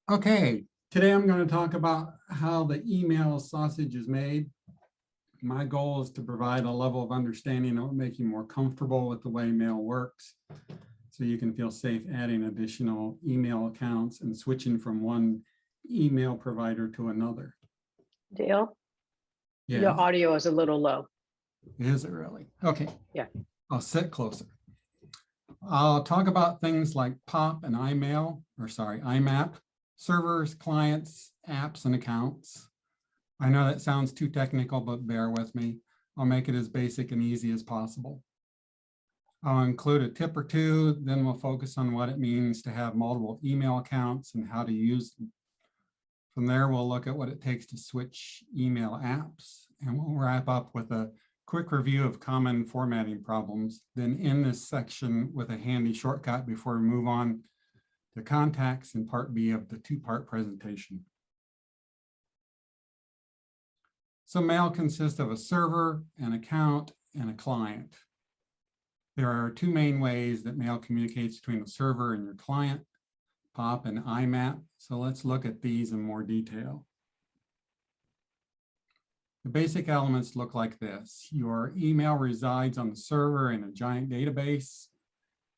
Okay, today I'm going to talk about how the email sausage is made. My goal is to provide a level of understanding that will make you more comfortable with the way mail works, so you can feel safe adding additional email accounts and switching from one email provider to another. Dale, Yeah, your audio is a little low. is it really? Okay. Yeah. I'll sit closer. I'll talk about things like POP and IMAP, servers, clients, apps, and accounts. I know that sounds too technical, but bear with me. I'll make it as basic and easy as possible. I'll include a tip or two, then we'll focus on what it means to have multiple email accounts and how to use them. From there, we'll look at what it takes to switch email apps, and we'll wrap up with a quick review of common formatting problems, then end this section with a handy shortcut before we move on to contacts in part B of the two-part presentation. So mail consists of a server, an account, and a client. There are two main ways that mail communicates between the server and your client, POP and IMAP. So let's look at these in more detail. The basic elements look like this. Your email resides on the server in a giant database,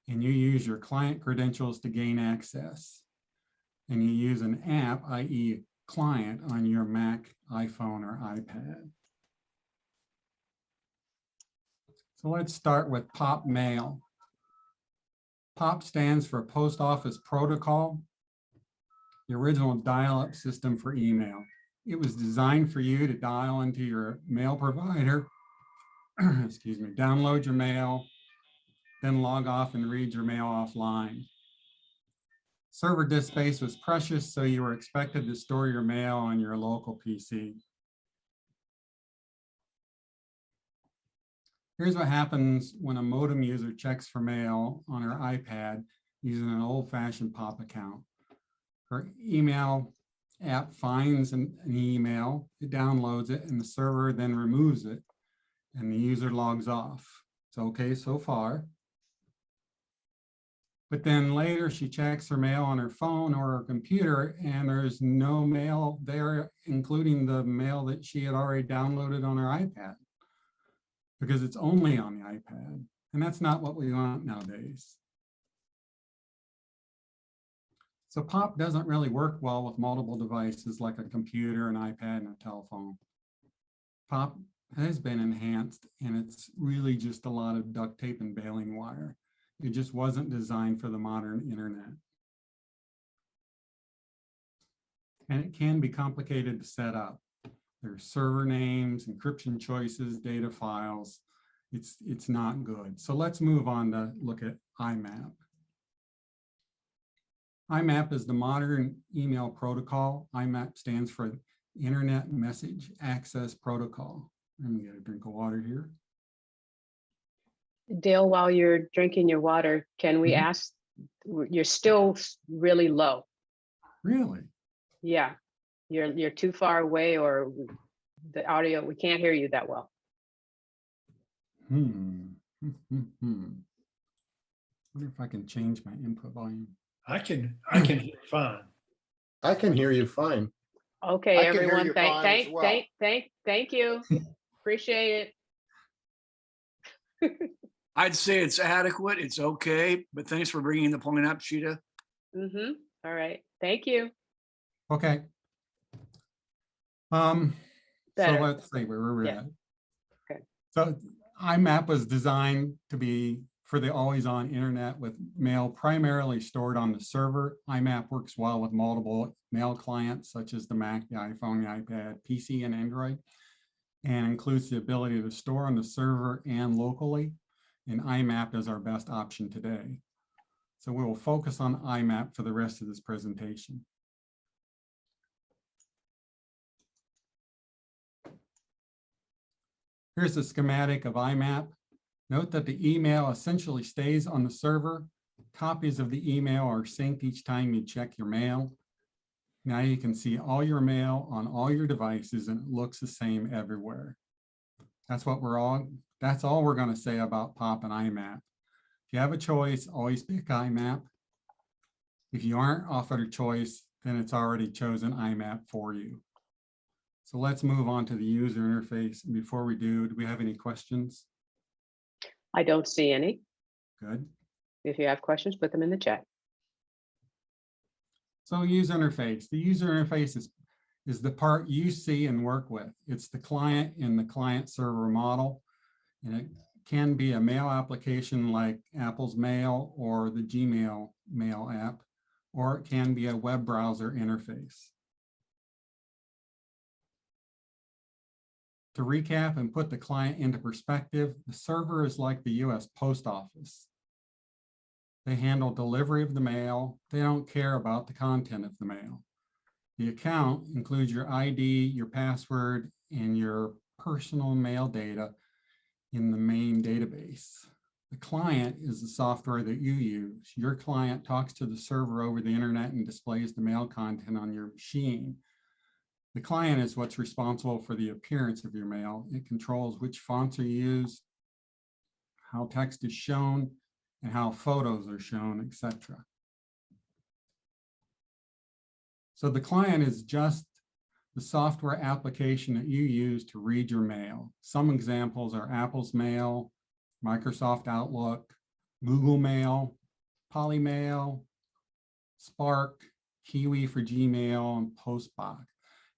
and you use your client credentials to gain access. And you use an app, i.e. client, on your Mac, iPhone, or iPad. So let's start with POP Mail. POP stands for Post Office Protocol, the original dial-up system for email. It was designed for you to dial into your mail provider, excuse me, download your mail, then log off and read your mail offline. Server disk space was precious, so you were expected to store your mail on your local PC. Here's what happens when a modem user checks for mail on her iPad using an old-fashioned POP account. Her email app finds an email, it downloads it, and the server then removes it, and the user logs off. It's okay so far. But then later she checks her mail on her phone or her computer, and there's no mail there, including the mail that she had already downloaded on her iPad, because it's only on the iPad. And that's not what we want nowadays. So POP doesn't really work well with multiple devices like a computer, an iPad, and a telephone. POP has been enhanced, and it's really just a lot of duct tape and baling wire. It just wasn't designed for the modern internet. And it can be complicated to set up. There's server names, encryption choices, data files. It's not good. So let's move on to look at IMAP. IMAP is the modern email protocol. IMAP stands for Internet Message Access Protocol. Let me get a drink of water here. Dale, while you're drinking your water, can we ask, you're still really low. Really? Yeah, you're too far away, or the audio, we can't hear you that well. Wonder if I can change my input volume. I can hear you fine. I can hear you fine. Okay, I can hear everyone, you fine as well. thank you. Appreciate it. I'd say it's adequate. It's okay, but thanks for bringing the point up, Sheeta. All right, thank you. Okay. So Better. let's see where we're Yeah. at. Okay. So IMAP was designed to be for the always-on internet with mail primarily stored on the server. IMAP works well with multiple mail clients such as the Mac, the iPhone, the iPad, PC, and Android, and includes the ability to store on the server and locally. And IMAP is our best option today. So we will focus on IMAP for the rest of this presentation. Here's the schematic of IMAP. Note that the email essentially stays on the server. Copies of the email are synced each time you check your mail. Now you can see all your mail on all your devices, and it looks the same everywhere. That's all we're going to say about POP and IMAP. If you have a choice, always pick IMAP. If you aren't offered a choice, then it's already chosen IMAP for you. So let's move on to the user interface. And before we do we have any questions? I don't see any. Good. If you have questions, put them in the chat. So user interface. The user interface is the part you see and work with. It's the client in the client server model. And it can be a mail application like Apple's Mail or the Gmail mail app, or it can be a web browser interface. To recap and put the client into perspective, the server is like the US Post Office. They handle delivery of the mail. They don't care about the content of the mail. The account includes your ID, your password, and your personal mail data in the main database. The client is the software that you use. Your client talks to the server over the internet and displays the mail content on your machine. The client is what's responsible for the appearance of your mail. It controls which fonts are used, how text is shown, and how photos are shown, etc. So the client is just the software application that you use to read your mail. Some examples are Apple's Mail, Microsoft Outlook, Google Mail, Polymail, Spark, Kiwi for Gmail, and Postbox,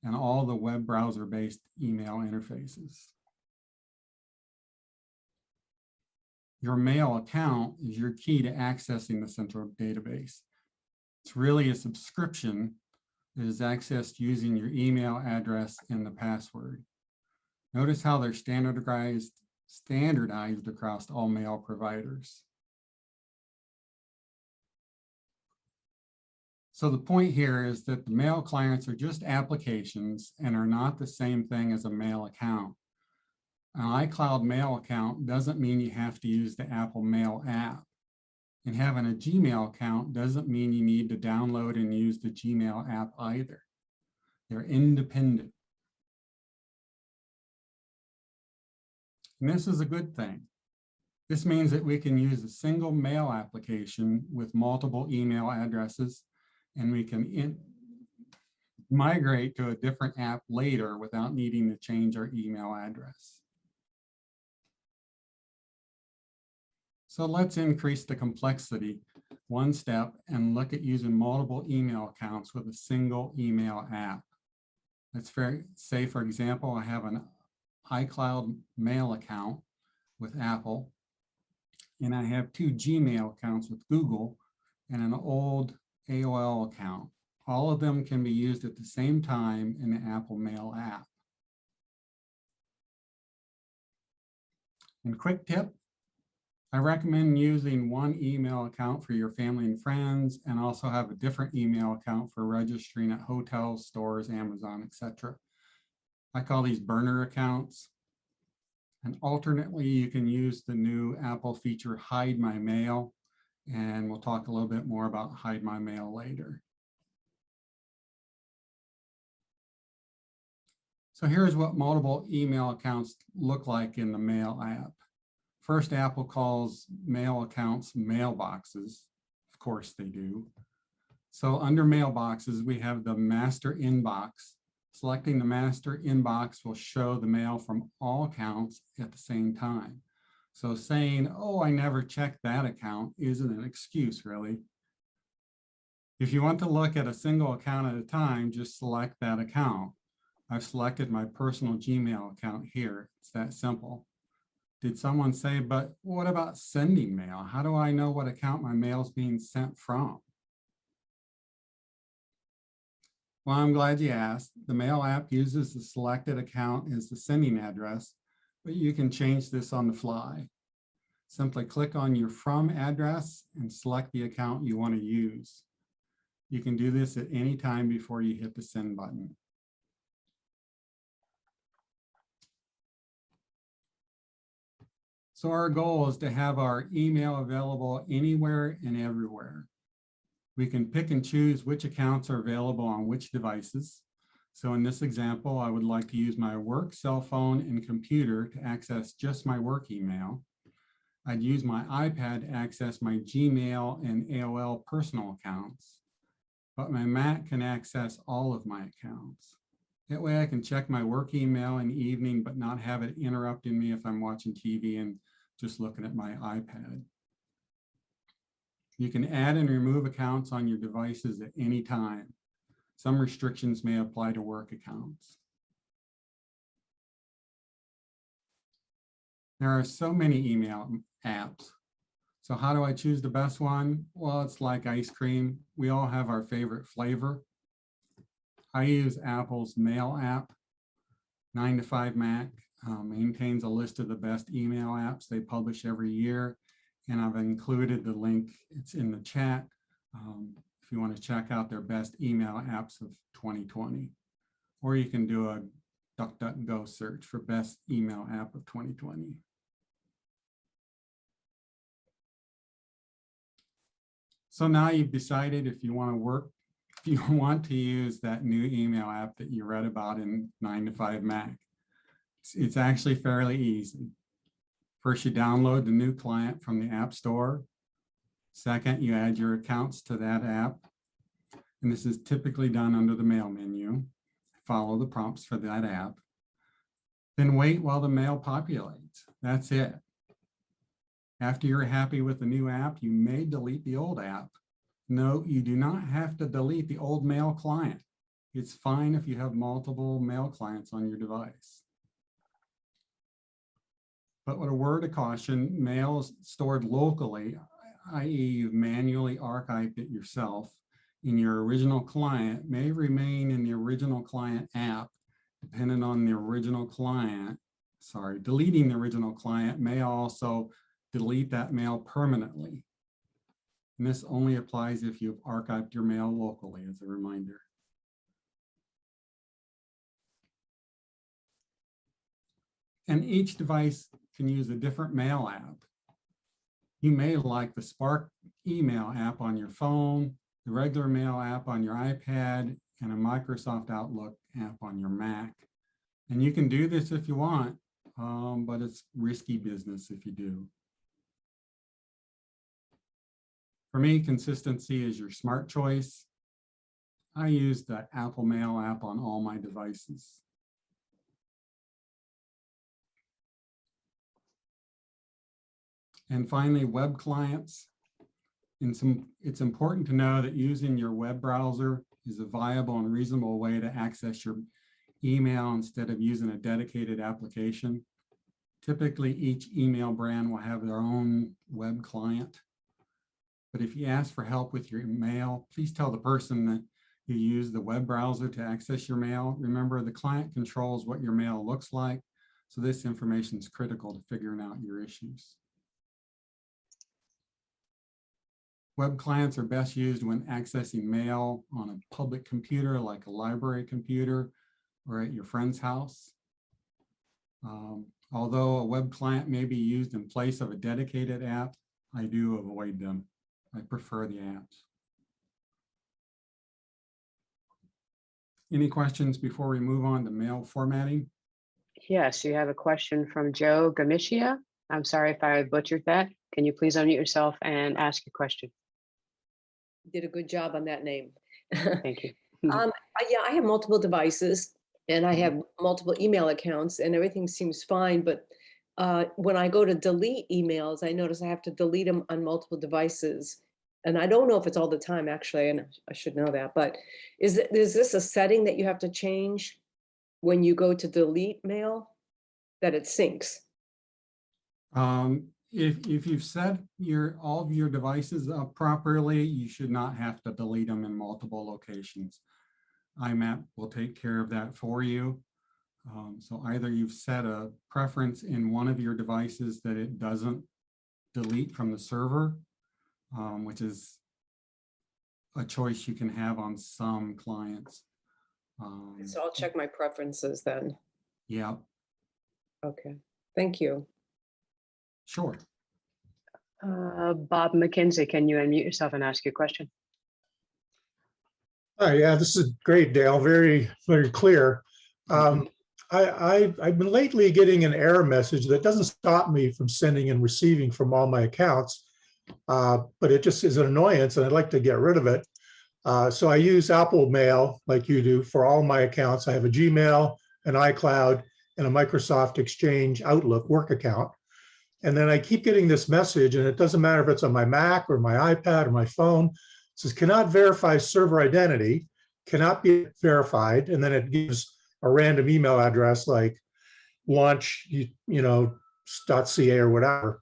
and all the web browser-based email interfaces. Your mail account is your key to accessing the central database. It's really a subscription that is accessed using your email address and the password. Notice how they're standardized across all mail providers. So the point here is that the mail clients are just applications and are not the same thing as a mail account. An iCloud mail account doesn't mean you have to use the Apple Mail app. And having a Gmail account doesn't mean you need to download and use the Gmail app either. They're independent. And this is a good thing. This means that we can use a single mail application with multiple email addresses, and we can migrate to a different app later without needing to change our email address. So let's increase the complexity one step and look at using multiple email accounts with a single email app. Let's say, for example, I have an iCloud mail account with Apple, and I have 2 Gmail accounts with Google and an old AOL account. All of them can be used at the same time in the Apple Mail app. And quick tip, I recommend using one email account for your family and friends, and also have a different email account for registering at hotels, stores, Amazon, etc. I call these burner accounts. And alternately, you can use the new Apple feature, Hide My Mail, and we'll talk a little bit more about Hide My Mail later. So here's what multiple email accounts look like in the Mail app. First, Apple calls mail accounts mailboxes. Of course they do. So under mailboxes, we have the master inbox. Selecting the master inbox will show the mail from all accounts at the same time. So saying, oh, I never checked that account isn't an excuse, really. If you want to look at a single account at a time, just select that account. I've selected my personal Gmail account here. It's that simple. Did someone say, but what about sending mail? How do I know what account my mail is being sent from? Well, I'm glad you asked. The Mail app uses the selected account as the sending address, but you can change this on the fly. Simply click on your From address and select the account you want to use. You can do this at any time before you hit the Send button. So our goal is to have our email available anywhere and everywhere. We can pick and choose which accounts are available on which devices. So in this example, I would like to use my work cell phone and computer to access just my work email. I'd use my iPad to access my Gmail and AOL personal accounts. but my Mac can access all of my accounts. That way I can check my work email in the evening, but not have it interrupting me if I'm watching TV and just looking at my iPad. You can add and remove accounts on your devices at any time. Some restrictions may apply to work accounts. There are so many email apps. So how do I choose the best one? Well, it's like ice cream. We all have our favorite flavor. I use Apple's Mail app. 9 to 5 Mac maintains a list of the best email apps they publish every year. And I've included the link, it's in the chat, if you want to check out their best email apps of 2020. Or you can do a DuckDuckGo search for best email app of 2020. So now you've decided if you want to use that new email app that you read about in 9 to 5 Mac. It's actually fairly easy. First, you download the new client from the App Store. Second, you add your accounts to that app. And this is typically done under the Mail menu. Follow the prompts for that app. Then wait while the mail populates. That's it. After you're happy with the new app, you may delete the old app. No, you do not have to delete the old mail client. It's fine if you have multiple mail clients on your device. But with a word of caution, mail is stored locally, i.e. you've manually archived it yourself, in your original client may remain in the original client app, depending on the original client. Deleting the original client may also delete that mail permanently. And this only applies if you've archived your mail locally, as a reminder. And each device can use a different mail app. You may like the Spark email app on your phone, the regular mail app on your iPad, and a Microsoft Outlook app on your Mac. And you can do this if you want, but it's risky business if you do. For me, consistency is your smart choice. I use the Apple Mail app on all my devices. And finally, web clients. It's important to know that using your web browser is a viable and reasonable way to access your email instead of using a dedicated application. Typically, each email brand will have their own web client. But if you ask for help with your mail, please tell the person that you use the web browser to access your mail. Remember, the client controls what your mail looks like, so this information is critical to figuring out your issues. Web clients are best used when accessing mail on a public computer, like a library computer, or at your friend's house. Although a web client may be used in place of a dedicated app, I do avoid them. I prefer the apps. Any questions before we move on to mail formatting? Yes, you have a question from Joe Gamishia. I'm sorry if I butchered that. Can you please unmute yourself and ask your question? Did a good job on that name. Thank you. Yeah, I have multiple devices and I have multiple email accounts and everything seems fine. But when I go to delete emails, I notice I have to delete them on multiple devices. And I don't know if it's all the time, actually, and I should know that. But is this a setting that you have to change when you go to delete mail, that it syncs? If you've set all of your devices up properly, you should not have to delete them in multiple locations. IMAP will take care of that for you. So either you've set a preference in one of your devices that it doesn't delete from the server, which is a choice you can have on some clients. So I'll check my preferences then. Yeah. Okay, thank you. Sure. Bob McKenzie, can you unmute yourself and ask your question? Hi, yeah, this is great, Dale. Very, very clear. I've been lately getting an error message that doesn't stop me from sending and receiving from all my accounts, but it just is an annoyance and I'd like to get rid of it. So I use Apple Mail like you do for all my accounts. I have a Gmail, an iCloud, and a Microsoft Exchange Outlook work account. And then I keep getting this message, and it doesn't matter if it's on my Mac or my iPad or my phone. It says, cannot verify server identity, cannot be verified. And then it gives a random email address like launch, .ca or whatever.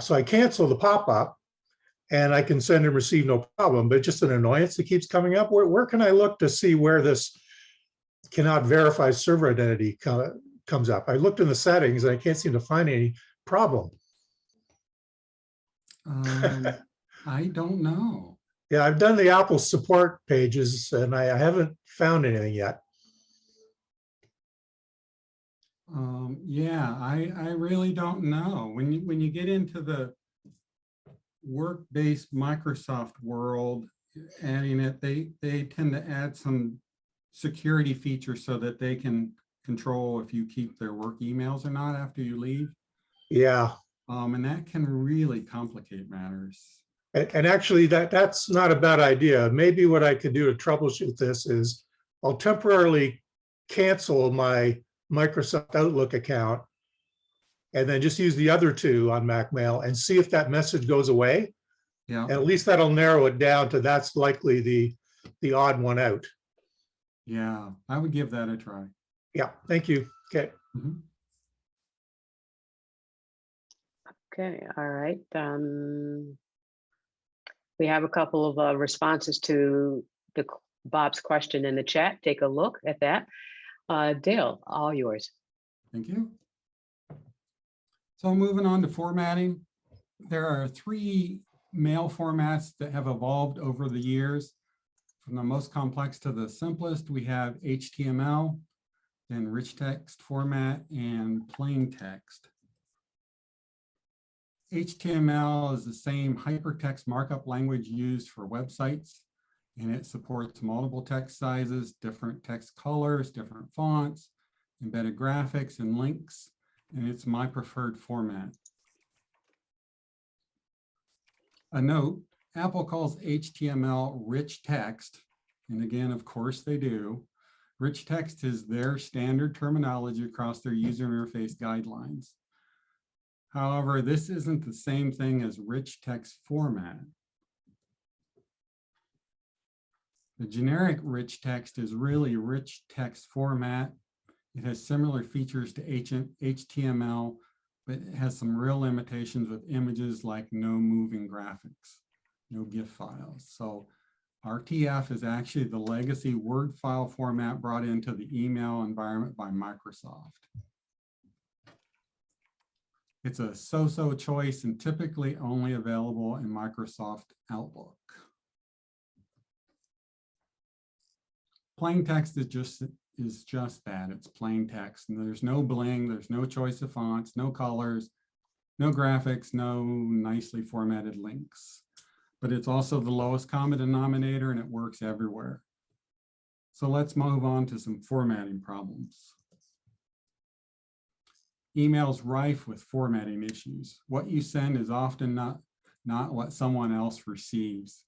So I cancel the pop-up and I can send and receive no problem, but just an annoyance that keeps coming up. Where can I look to see where this cannot verify server identity comes up? I looked in the settings and I can't seem to find any problem. I don't know. Yeah, I've done the Apple support pages and I haven't found anything yet. Yeah, I really don't know. When you get into the work-based Microsoft world, adding it, they tend to add some security features so that they can control if you keep their work emails or not after you leave. Yeah. And that can really complicate matters. And actually that's not a bad idea. Maybe what I could do to troubleshoot this is I'll temporarily cancel my Microsoft Outlook account and then just use the other two on Mac Mail and see if that message goes away. Yeah. And at least that'll narrow it down to that's likely the odd one out. Yeah, I would give that a try. Yeah, thank you. Okay. Mhm. Okay, all right. We have a couple of responses to Bob's question in the chat. Take a look at that. Dale, all yours. Thank you. So moving on to formatting, there are 3 mail formats that have evolved over the years. From the most complex to the simplest, we have HTML, then rich text format, and plain text. HTML is the same hypertext markup language used for websites, and it supports multiple text sizes, different text colors, different fonts, embedded graphics and links, and it's my preferred format. A note, Apple calls HTML rich text, and again, of course they do. Rich text is their standard terminology across their user interface guidelines. However, this isn't the same thing as rich text format. The generic rich text is really rich text format. It has similar features to HTML, but it has some real limitations with images like no moving graphics, no GIF files. So RTF is actually the legacy Word file format brought into the email environment by Microsoft. It's a so-so choice and typically only available in Microsoft Outlook. Plain text is just that. It's plain text, and there's no bling, there's no choice of fonts, no colors, no graphics, no nicely formatted links. But it's also the lowest common denominator, and it works everywhere. So let's move on to some formatting problems. Email's rife with formatting issues. What you send is often not what someone else receives.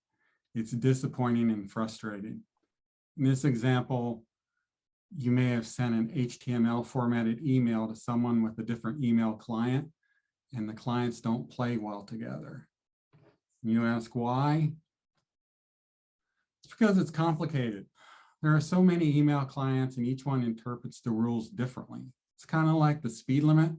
It's disappointing and frustrating. In this example, you may have sent an HTML formatted email to someone with a different email client, and the clients don't play well together. And you ask why? It's because it's complicated. There are so many email clients and each one interprets the rules differently. It's kind of like the speed limit.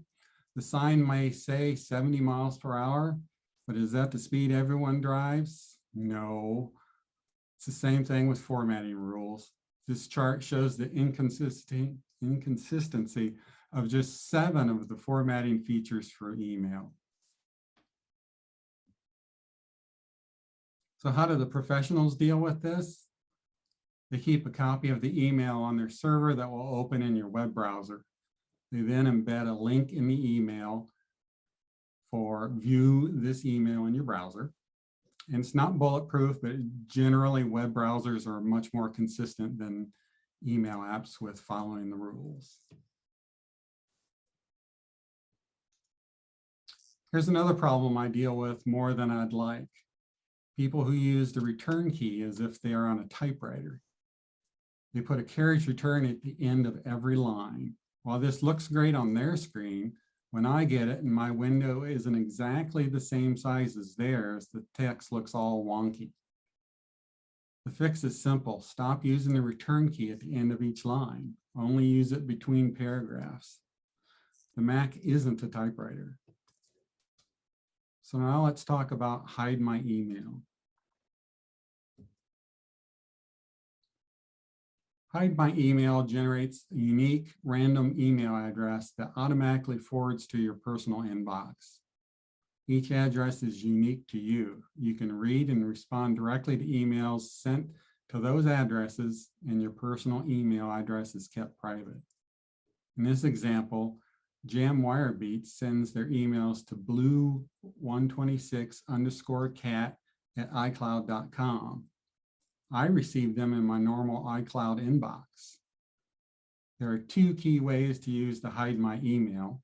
The sign may say 70 miles per hour, but is that the speed everyone drives? No. It's the same thing with formatting rules. This chart shows the inconsistency of just 7 of the formatting features for email. So how do the professionals deal with this? They keep a copy of the email on their server that will open in your web browser. They then embed a link in the email for view this email in your browser. And it's not bulletproof, but generally web browsers are much more consistent than email apps with following the rules. Here's another problem I deal with more than I'd like. People who use the return key as if they are on a typewriter. They put a carriage return at the end of every line. While this looks great on their screen, when I get it and my window isn't exactly the same size as theirs, the text looks all wonky. The fix is simple. Stop using the return key at the end of each line. Only use it between paragraphs. The Mac isn't a typewriter. So now let's talk about hide my email. Hide my email generates a unique random email address that automatically forwards to your personal inbox. Each address is unique to you. You can read and respond directly to emails sent to those addresses, and your personal email address is kept private. In this example, Jam Wirebeat sends their emails to blue126_cat@icloud.com. I receive them in my normal iCloud inbox. There are two key ways to use the hide my email.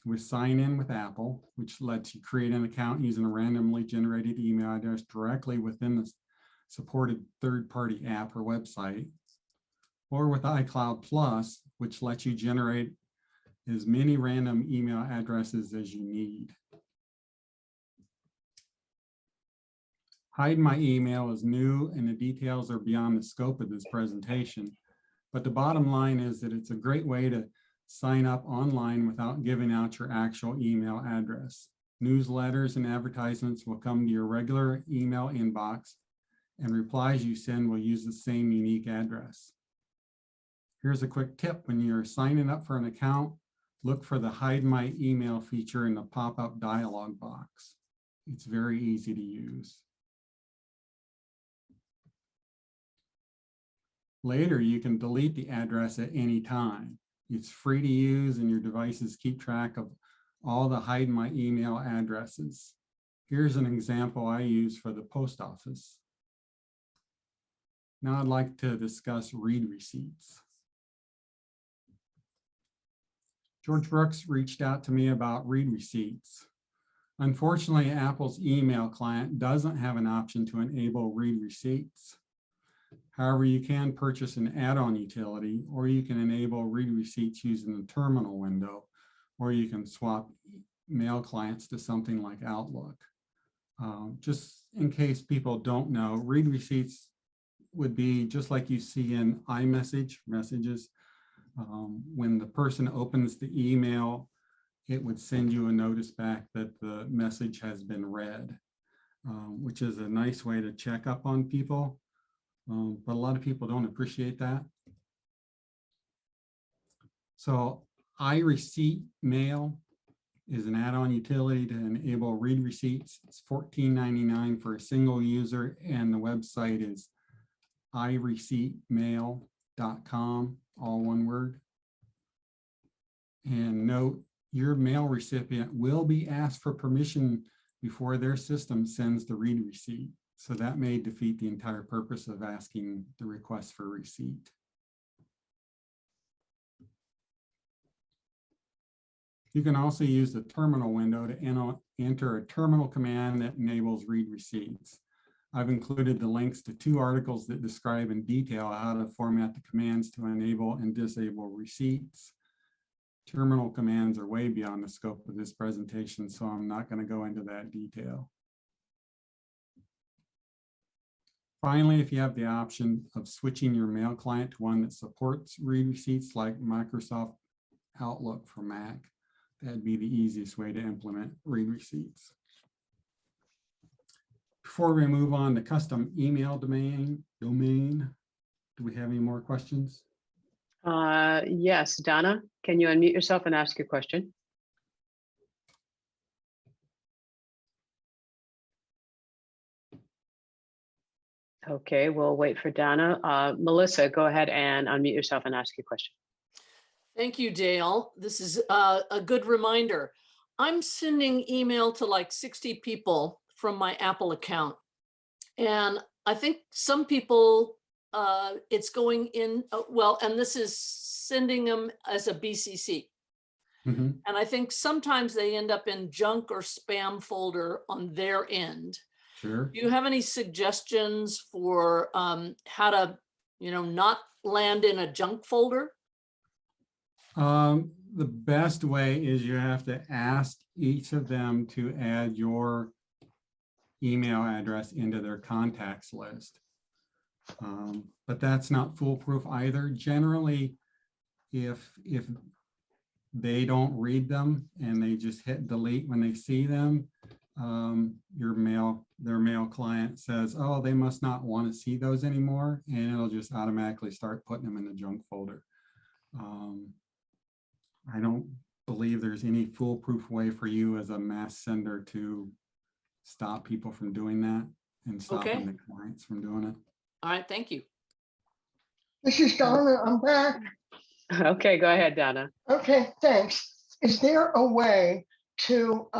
With sign in with Apple, which lets you create an account using a randomly generated email address directly within the supported third-party app or website, or with iCloud Plus, which lets you generate as many random email addresses as you need. Hide my email is new and the details are beyond the scope of this presentation, but the bottom line is that it's a great way to sign up online without giving out your actual email address. Newsletters and advertisements will come to your regular email inbox, and replies you send will use the same unique address. Here's a quick tip. When you're signing up for an account, look for the hide my email feature in the pop-up dialog box. It's very easy to use. Later, you can delete the address at any time. It's free to use and your devices keep track of all the hide my email addresses. Here's an example I use for the post office. Now I'd like to discuss read receipts. George Brooks reached out to me about read receipts. Unfortunately, Apple's email client doesn't have an option to enable read receipts. However, you can purchase an add-on utility, or you can enable read receipts using the terminal window, or you can swap mail clients to something like Outlook. Just in case people don't know, read receipts would be just like you see in iMessage messages. When the person opens the email, it would send you a notice back that the message has been read, which is a nice way to check up on people. But a lot of people don't appreciate that. So iReceipt Mail is an add-on utility to enable read receipts. It's $14.99 for a single user, and the website is ireceiptmail.com, all one word. And note, your mail recipient will be asked for permission before their system sends the read receipt. So that may defeat the entire purpose of asking the request for receipt. You can also use the terminal window to enter a terminal command that enables read receipts. I've included the links to 2 articles that describe in detail how to format the commands to enable and disable receipts. Terminal commands are way beyond the scope of this presentation, so I'm not going to go into that detail. Finally, if you have the option of switching your mail client to one that supports read receipts like Microsoft Outlook for Mac, that'd be the easiest way to implement read receipts. Before we move on to custom email domain, do we have any more questions? Yes, Donna, can you unmute yourself and ask your question? Okay, we'll wait for Donna. Melissa, go ahead and unmute yourself and ask your question. Thank you, Dale. This is a good reminder. I'm sending email to like 60 people from my Apple account. And I think some people, it's going in, well, and this is sending them as a BCC. Mm-hmm. And I think sometimes they end up in junk or spam folder on their end. Sure. Do you have any suggestions for how to, not land in a junk folder? The best way is you have to ask each of them to add your email address into their contacts list. But that's not foolproof either. Generally, if they don't read them and they just hit delete when they see them, their mail client says, oh, they must not want to see those anymore, and it'll just automatically start putting them in the junk folder. I don't believe there's any foolproof way for you as a mass sender to stop people from doing that and stopping the clients from doing it. All right, thank you. This is Donna. I'm back. Okay, go ahead, Donna. Okay, thanks. Is there a way to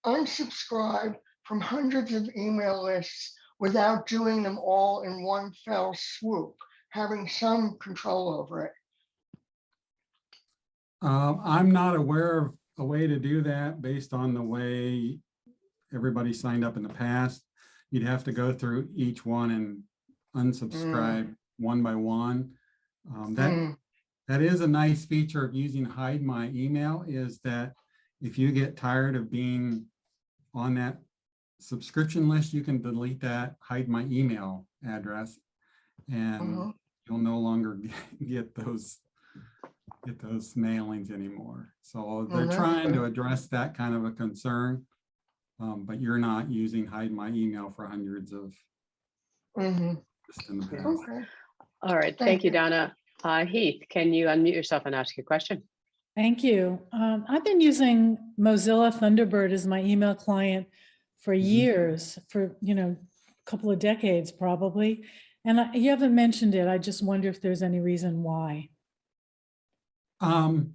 unsubscribe from hundreds of email lists without doing them all in one fell swoop, having some control over it? I'm not aware of a way to do that based on the way everybody signed up in the past. You'd have to go through each one and unsubscribe one by one. That is a nice feature of using Hide My Email, is that if you get tired of being on that subscription list, you can delete that Hide My Email address, and you'll no longer get those mailings anymore. So they're trying to address that kind of a concern, but you're not using Hide My Email for hundreds of lists in the past. Okay. All right, thank you, Donna. Heath, can you unmute yourself and ask your question? Thank you. I've been using Mozilla Thunderbird as my email client for years, for a couple of decades probably. And you haven't mentioned it. I just wonder if there's any reason why. No,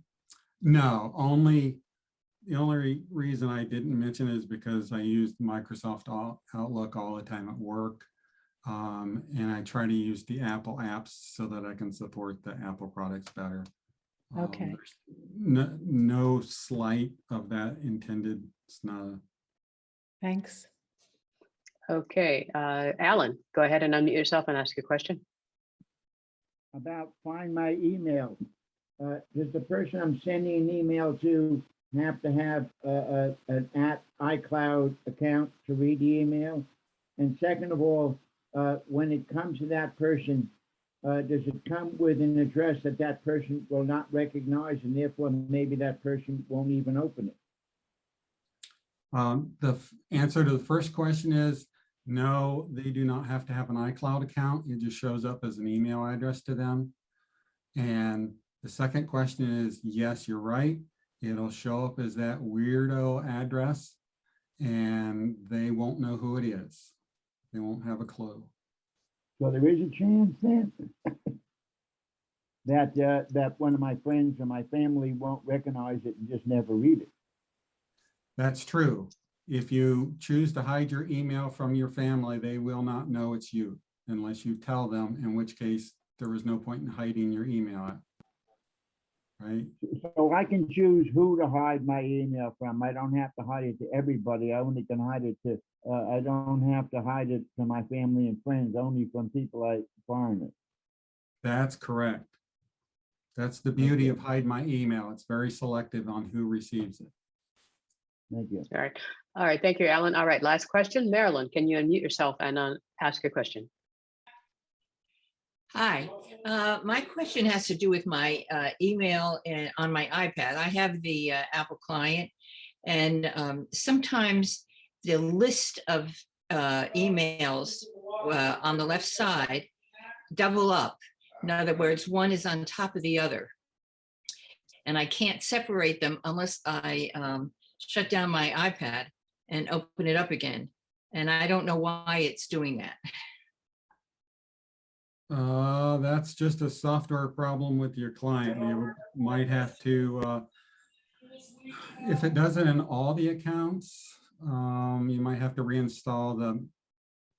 the only reason I didn't mention it is because I used Microsoft Outlook all the time at work. And I try to use the Apple apps so that I can support the Apple products better. Okay. No slight of that intended. It's not. Thanks. Okay, Alan, go ahead and unmute yourself and ask your question. About Find My Email. Does the person I'm sending an email to have to have an @iCloud account to read the email? And second of all, when it comes to that person, does it come with an address that person will not recognize, and therefore maybe that person won't even open it? The answer to the first question is no, they do not have to have an iCloud account. It just shows up as an email address to them. And the second question is, yes, you're right. It'll show up as that weirdo address, and they won't know who it is. They won't have a clue. So there is a chance then that one of my friends or my family won't recognize it and just never read it. That's true. If you choose to hide your email from your family, they will not know it's you unless you tell them, in which case there was no point in hiding your email, right? So I can choose who to hide my email from. I don't have to hide it to everybody. I only can hide it to, I don't have to hide it to my family and friends, only from people like foreigners. That's correct. That's the beauty of Hide My Email. It's very selective on who receives it. Thank you. All right. All right. Thank you, Alan. All right. Last question. Marilyn, can you unmute yourself and ask your question? Hi. My question has to do with my email on my iPad. I have the Apple client, and sometimes the list of emails on the left side double up. In other words, one is on top of the other. And I can't separate them unless I shut down my iPad and open it up again. And I don't know why it's doing that. That's just a software problem with your client. You might have to, if it does it in all the accounts, you might have to reinstall the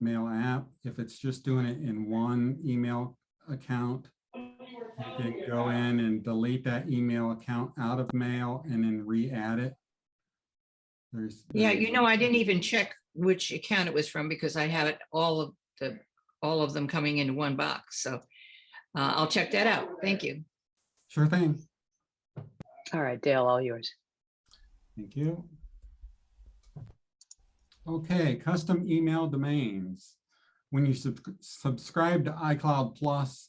Mail app. If it's just doing it in one email account, you can go in and delete that email account out of Mail and then re-add it. Yeah, I didn't even check which account it was from because I have it all of them coming into one box. So I'll check that out. Thank you. Sure thing. All right, Dale, all yours. Thank you. Okay, custom email domains. When you subscribe to iCloud Plus,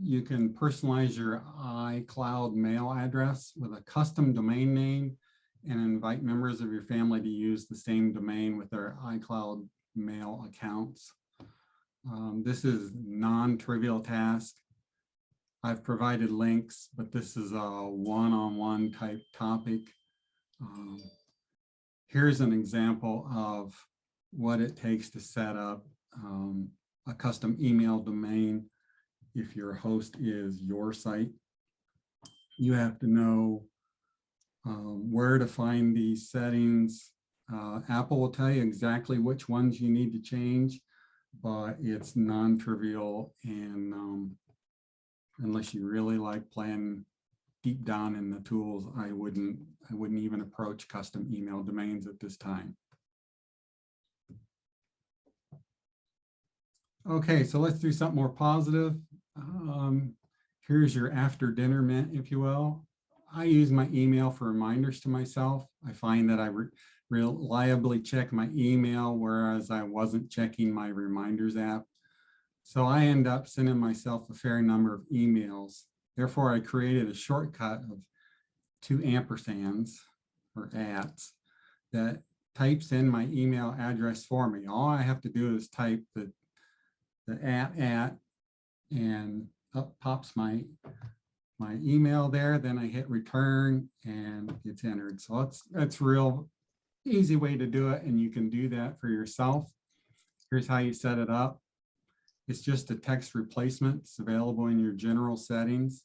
you can personalize your iCloud mail address with a custom domain name and invite members of your family to use the same domain with their iCloud mail accounts. This is non-trivial task. I've provided links, but this is a one-on-one type topic. Here's an example of what it takes to set up a custom email domain. If your host is your site, you have to know where to find these settings. Apple will tell you exactly which ones you need to change, but it's non-trivial, and unless you really like playing deep down in the tools, I wouldn't even approach custom email domains at this time. Okay, so let's do something more positive. Here's your after dinner mint, if you will. I use my email for reminders to myself. I find that I reliably check my email, whereas I wasn't checking my reminders app. So I end up sending myself a fair number of emails. Therefore, I created a shortcut of 2 ampersands or @ that types in my email address for me. All I have to do is type the @ and up pops my email there. Then I hit return and it's entered. So that's real easy way to do it, and you can do that for yourself. Here's how you set it up. It's just a text replacement. It's available in your general settings.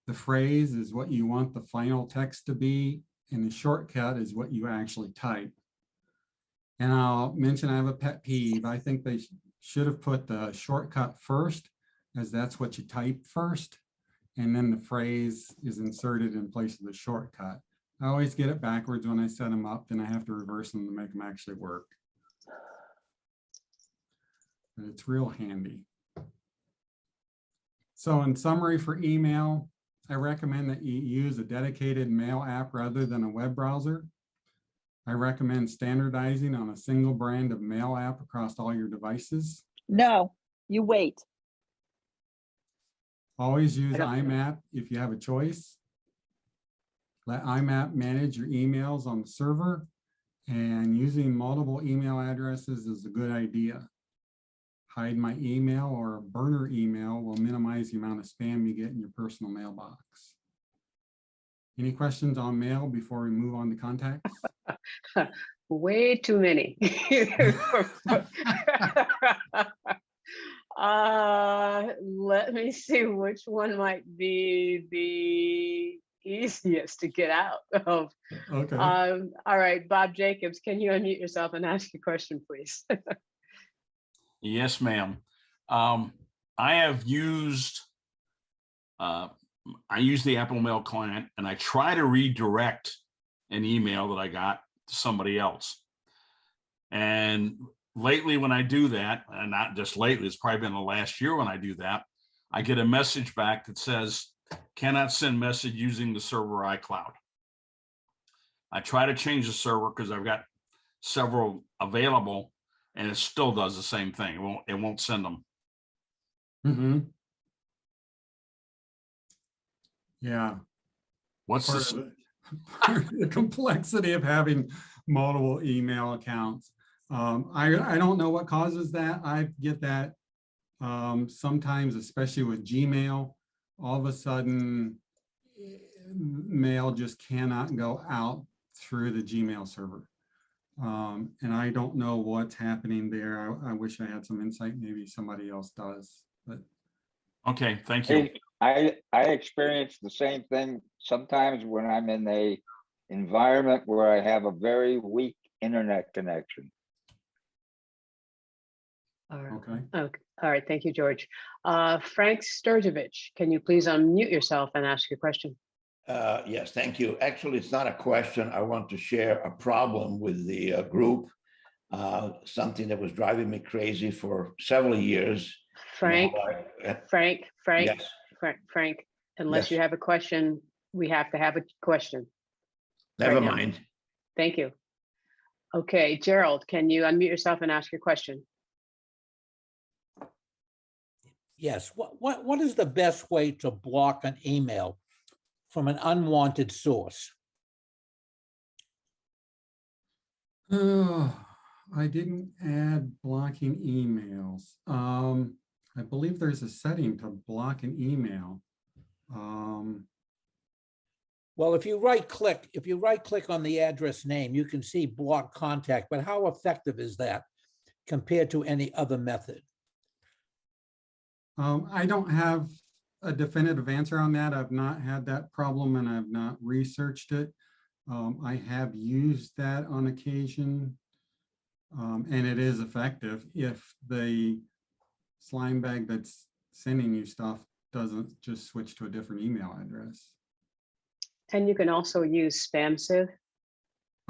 The phrase is what you want the final text to be, and the shortcut is what you actually type. And I'll mention I have a pet peeve. I think they should have put the shortcut first, as that's what you type first, and then the phrase is inserted in place of the shortcut. I always get it backwards when I set them up, then I have to reverse them to make them actually work. But it's real handy. So in summary for email, I recommend that you use a dedicated mail app rather than a web browser. I recommend standardizing on a single brand of mail app across all your devices. No, you wait. Always use IMAP if you have a choice. Let IMAP manage your emails on the server, and using multiple email addresses is a good idea. Hide my email or burner email will minimize the amount of spam you get in your personal mailbox. Any questions on mail before we move on to contacts? Way too many. Let me see which one might be the easiest to get out of. Okay. All right, Bob Jacobs, can you unmute yourself and ask your question, please? Yes, ma'am. I have used, I use the Apple Mail client, and I try to redirect an email that I got to somebody else. And lately when I do that, and not just lately, it's probably been the last year when I do that, I get a message back that says, cannot send message using the server iCloud. I try to change the server because I've got several available, and it still does the same thing. It won't send them. Mm-hmm. Yeah. What's part of the complexity of having multiple email accounts? I don't know what causes that. I get that sometimes, especially with Gmail, all of a sudden mail just cannot go out through the Gmail server. And I don't know what's happening there. I wish I had some insight. Maybe somebody else does. But okay, thank you. I experience the same thing sometimes when I'm in a environment where I have a very weak internet connection. All right. Okay. Okay. All right. Thank you, George. Frank Sturgevich, can you please unmute yourself and ask your question? Yes, thank you. Actually, it's not a question. I want to share a problem with the group. Something that was driving me crazy for several years. Frank, Frank, Yes. Frank, unless you Yes. have a question, we have to have a question. Never right now. mind. Thank you. Okay, Gerald, can you unmute yourself and ask your question? Yes. What is the best way to block an email from an unwanted source? Oh, I didn't add blocking emails. I believe there's a setting to block an email. Well, if you right click on the address name, you can see block contact, but how effective is that compared to any other method? I don't have a definitive answer on that. I've not had that problem and I've not researched it. I have used that on occasion, and it is effective if the slime bag that's sending you stuff doesn't just switch to a different email address. And you can also use Spam Sieve.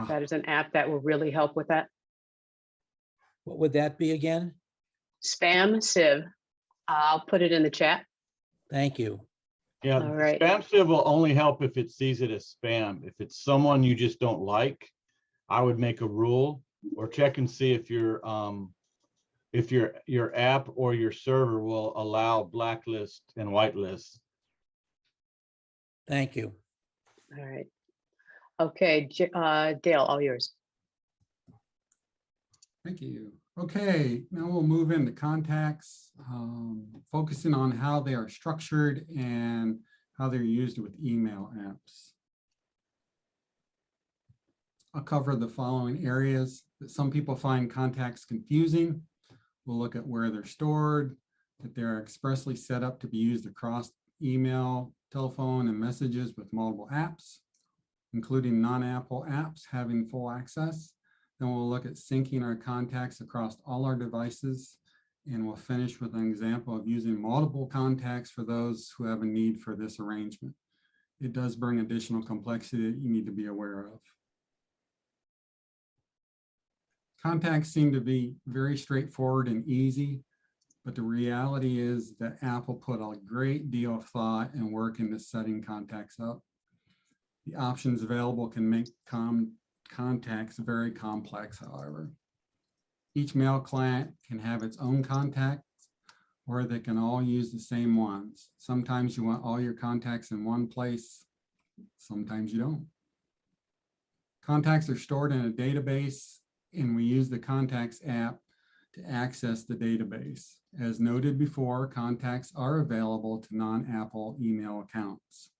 That is an app that will really help with that. What would that be again? Spam Sieve. I'll put it in the chat. Thank you. Yeah, All right. spam sieve will only help if it sees it as spam. If it's someone you just don't like, I would make a rule or check and see if your app or your server will allow blacklist and whitelist. Thank you. All right. Okay, Dale, all yours. Thank you. Okay, now we'll move into contacts, focusing on how they are structured and how they're used with email apps. I'll cover the following areas that some people find contacts confusing. We'll look at where they're stored, that they're expressly set up to be used across email, telephone, and messages with multiple apps, including non-Apple apps having full access. Then we'll look at syncing our contacts across all our devices, and we'll finish with an example of using multiple contacts for those who have a need for this arrangement. It does bring additional complexity that you need to be aware of. Contacts seem to be very straightforward and easy, but the reality is that Apple put a great deal of thought and work into setting contacts up. The options available can make contacts very complex, however. Each mail client can have its own contacts, or they can all use the same ones. Sometimes you want all your contacts in one place, sometimes you don't. Contacts are stored in a database, and we use the Contacts app to access the database. As noted before, contacts are available to non-Apple email accounts.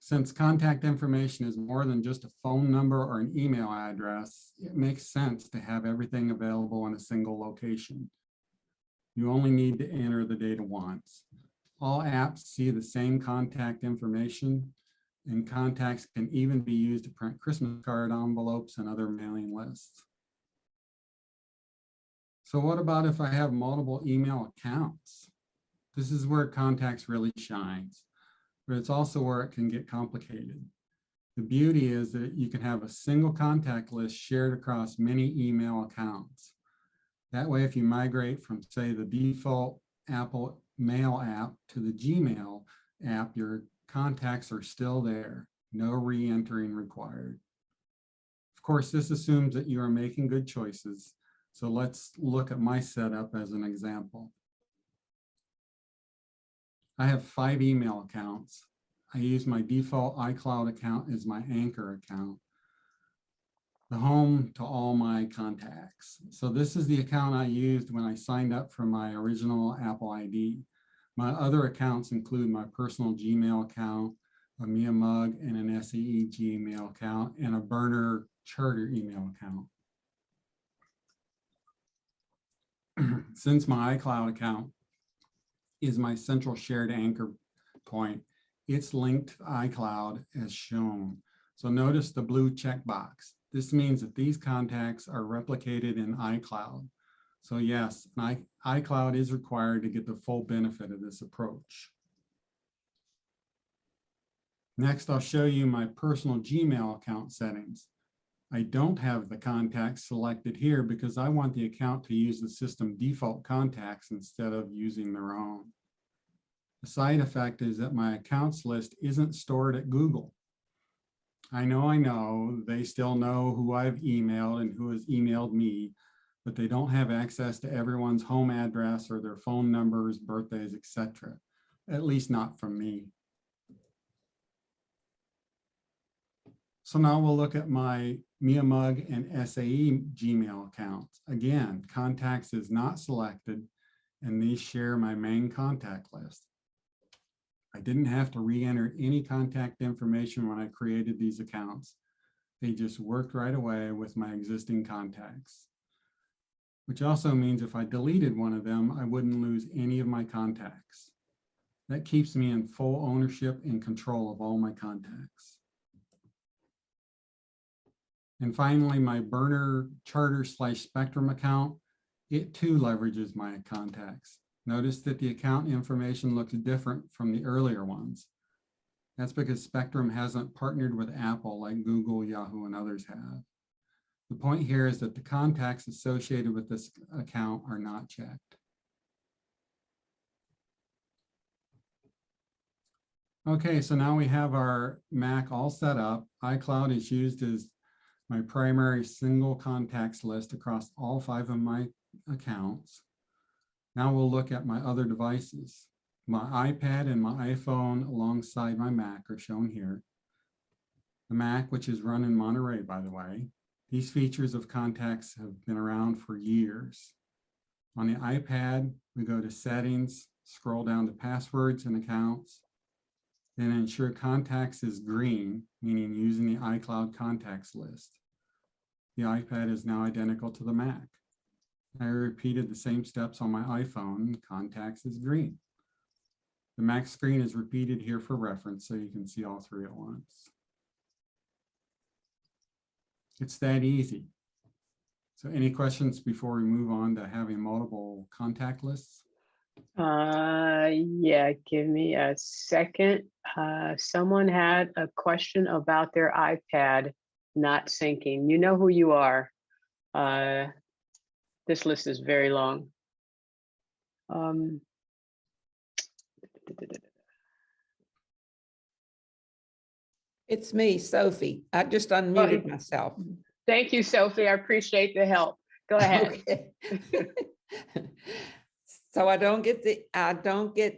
Since contact information is more than just a phone number or an email address, it makes sense to have everything available in a single location. You only need to enter the data once. All apps see the same contact information, and contacts can even be used to print Christmas card envelopes and other mailing lists. So what about if I have multiple email accounts? This is where contacts really shines, but it's also where it can get complicated. The beauty is that you can have a single contact list shared across many email accounts. That way, if you migrate from, say, the default Apple Mail app to the Gmail app, your contacts are still there, no re-entering required. Of course, this assumes that you are making good choices. So let's look at my setup as an example. I have 5 email accounts. I use my default iCloud account as my anchor account, the home to all my contacts. So this is the account I used when I signed up for my original Apple ID. My other accounts include my personal Gmail account, a Mia Mug and an SEE Gmail account, and a burner charter email account. Since my iCloud account is my central shared anchor point, it's linked to iCloud as shown. So notice the blue checkbox. This means that these contacts are replicated in iCloud. So yes, iCloud is required to get the full benefit of this approach. Next, I'll show you my personal Gmail account settings. I don't have the contacts selected here because I want the account to use the system default contacts instead of using their own. The side effect is that my accounts list isn't stored at Google. I know, they still know who I've emailed and who has emailed me, but they don't have access to everyone's home address or their phone numbers, birthdays, etc. At least not from me. So now we'll look at my MiaMug and SAE Gmail accounts. Again, contacts is not selected, and these share my main contact list. I didn't have to re-enter any contact information when I created these accounts. They just worked right away with my existing contacts, which also means if I deleted one of them, I wouldn't lose any of my contacts. That keeps me in full ownership and control of all my contacts. And finally, my Burner Charter/Spectrum account, it too leverages my contacts. Notice that the account information looks different from the earlier ones. That's because Spectrum hasn't partnered with Apple like Google, Yahoo, and others have. The point here is that the contacts associated with this account are not checked. Okay, so now we have our Mac all set up. iCloud is used as my primary single contacts list across all 5 of my accounts. Now we'll look at my other devices. My iPad and my iPhone alongside my Mac are shown here. The Mac, which is run in Monterey, by the way. These features of contacts have been around for years. On the iPad, we go to Settings, scroll down to Passwords and Accounts, then ensure Contacts is green, meaning using the iCloud contacts list. The iPad is now identical to the Mac. I repeated the same steps on my iPhone. Contacts is green. The Mac screen is repeated here for reference so you can see all 3 at once. It's that easy. So any questions before we move on to having multiple contact lists? Yeah, give me a second. Someone had a question about their iPad not syncing. You know who you are. This list is very long. It's me, Sophie. I just unmuted myself. Thank you, Sophie. I appreciate the help. Go ahead. Okay. So I don't get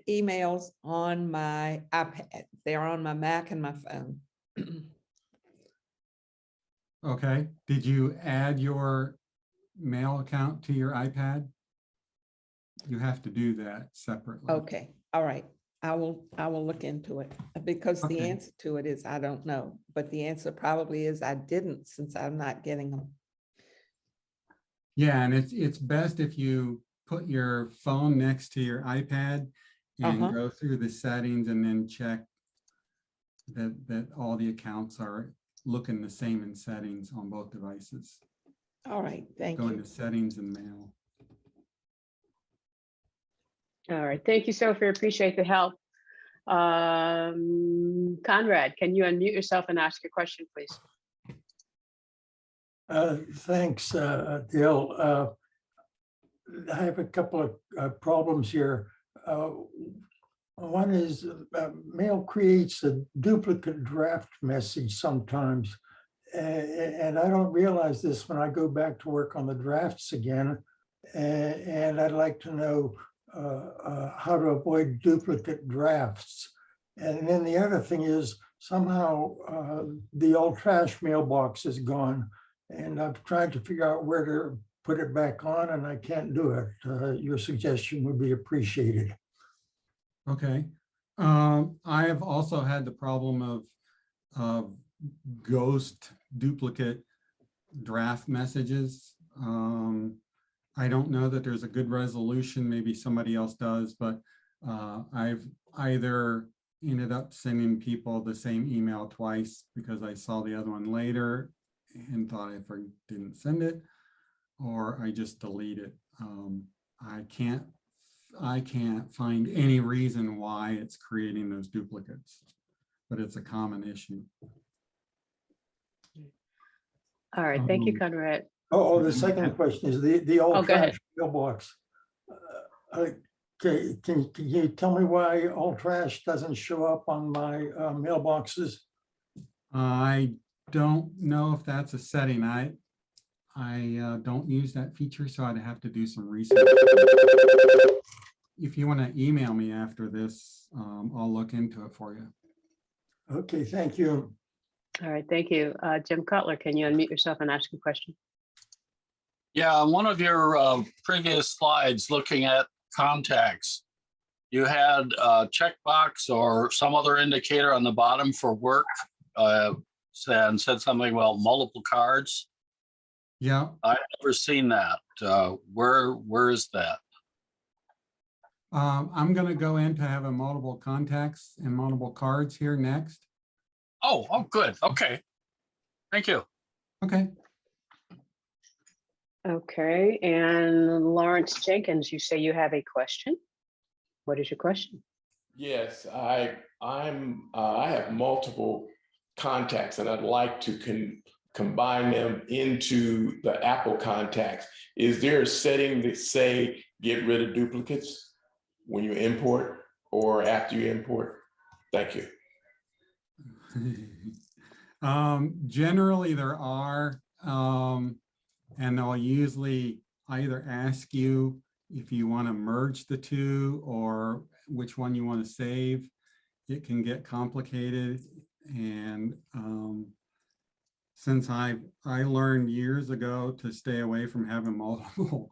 emails on my iPad. They're on my Mac and my phone. Okay. Did you add your mail account to your iPad? You have to do that separately. Okay. All right. I will look into it because the Okay. answer to it is I don't know, but the answer probably is I didn't since I'm not getting them. Yeah, and it's best if you put your phone next to your iPad and go through the settings and then check that all the accounts are looking the same in settings on both devices. All right, thank Go you. into settings and mail. All right. Thank you, Sophie. Appreciate the help. Conrad, can you unmute yourself and ask your question, please? Thanks, Dale. I have a couple of problems here. One is mail creates a duplicate draft message sometimes, and I don't realize this when I go back to work on the drafts again, and I'd like to know how to avoid duplicate drafts. And then the other thing is somehow the old trash mailbox is gone, and I've tried to figure out where to put it back on, and I can't do it. Your suggestion would be appreciated. Okay. I have also had the problem of ghost duplicate draft messages. I don't know that there's a good resolution. Maybe somebody else does, but I've either ended up sending people the same email twice because I saw the other one later and thought I didn't send it, or I just delete it. I can't find any reason why it's creating those duplicates. but it's a common issue. All right, thank you, Conrad. The second question is the Oh, all go ahead. trash mailbox. Okay, can you tell me why all trash doesn't show up on my mailboxes? I don't know if that's a setting. I don't use that feature, so I'd have to do some research. If you want to email me after this, I'll look into it for you. Okay, thank you. All right, thank you. Jim Cutler, can you unmute yourself and ask a question? Yeah, on one of your previous slides looking at contacts, you had a checkbox or some other indicator on the bottom for work and said something about multiple cards. Yeah. I've never seen that. Where is that? I'm going to go into having multiple contacts and multiple cards here next. Oh, good. Okay. Thank you. Okay. Okay, and Lawrence Jenkins, you say you have a question. What is your question? Yes, I have multiple contacts and I'd like to combine them into the Apple contacts. Is there a setting that say get rid of duplicates when you import or after you import? Thank you. Generally there are, and they'll usually either ask you if you want to merge the two or which one you want to save. It can get complicated, and since I learned years ago to stay away from having multiple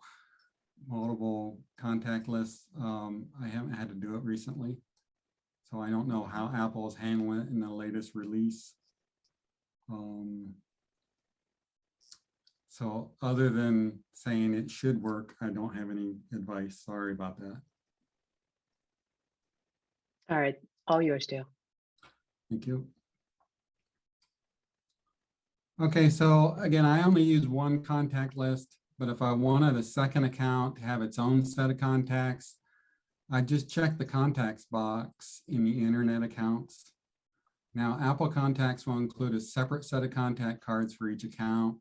contact lists, I haven't had to do it recently. So I don't know how Apple is handling it in the latest release. So other than saying it should work, I don't have any advice. Sorry about that. All right, all yours, Dale. Thank you. Okay, so again, I only use one contact list, but if I wanted a second account to have its own set of contacts, I just check the contacts box in the internet accounts. Now, Apple Contacts will include a separate set of contact cards for each account.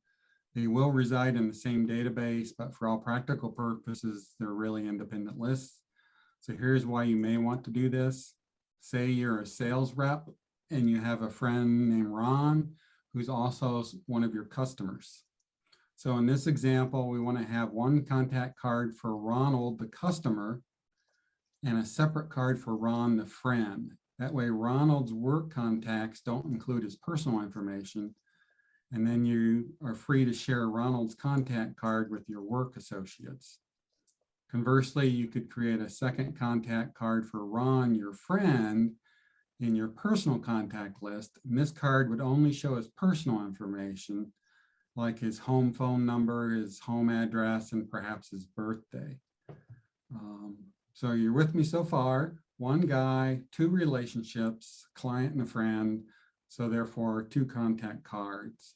They will reside in the same database, but for all practical purposes, they're really independent lists. So here's why you may want to do this. Say you're a sales rep and you have a friend named Ron, who's also one of your customers. So in this example, we want to have one contact card for Ronald, the customer, and a separate card for Ron, the friend. That way, Ronald's work contacts don't include his personal information. And then you are free to share Ronald's contact card with your work associates. Conversely, you could create a second contact card for Ron, your friend, in your personal contact list. And this card would only show his personal information, like his home phone number, his home address, and perhaps his birthday. So you're with me so far. One guy, two relationships, client and a friend. So therefore, two contact cards.